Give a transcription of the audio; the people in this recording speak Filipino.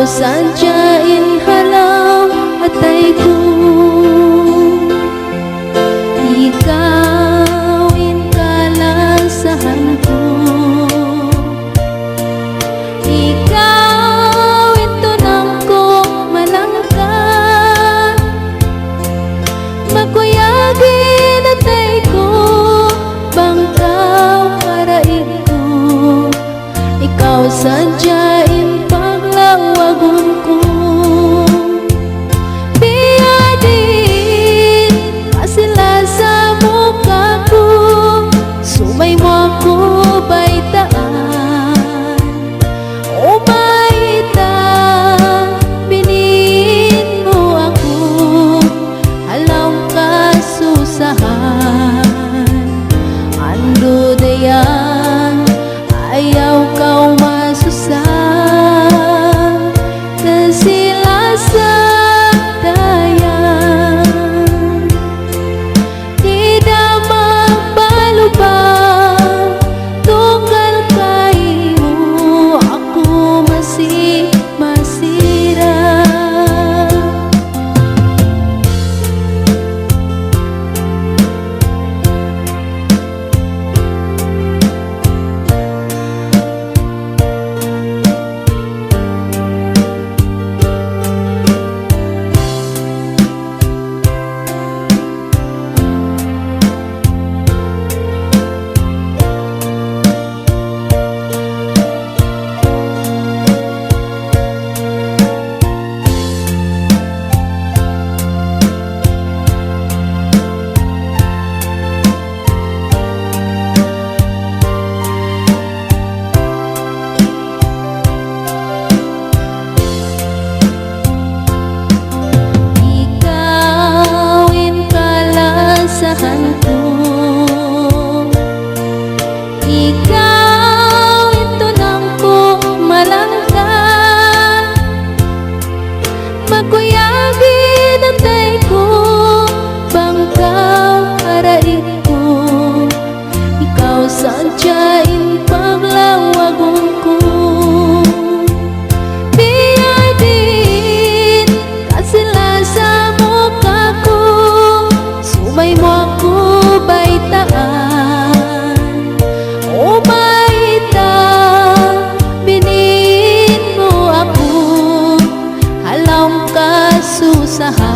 Sadyain halang atay ko. Ikaw kalasahan ko. Ikaw tunang ko malangka. Magkuyagin atay ko, bangkaw paraig ko. Ikaw sadyain paglawagon ko. Biyadin masila sa mukha ko. Sumay mo ako baitaan. Umaita binin mo ako. Alam ka susahan. Ando dayan ayaw ka masusa. Sila sa dayan tidak magbalubang. Tunggal kayo ako masih masira. Ikaw tunang ko malangka. Magkuyagin atay ko, bangkaw araig ko. Ikaw sadyain paglawagon ko. Biyadin kasila sa mukha ko. Sumay mo ako baitaan. Umaita binin mo ako. Alam ka susahan.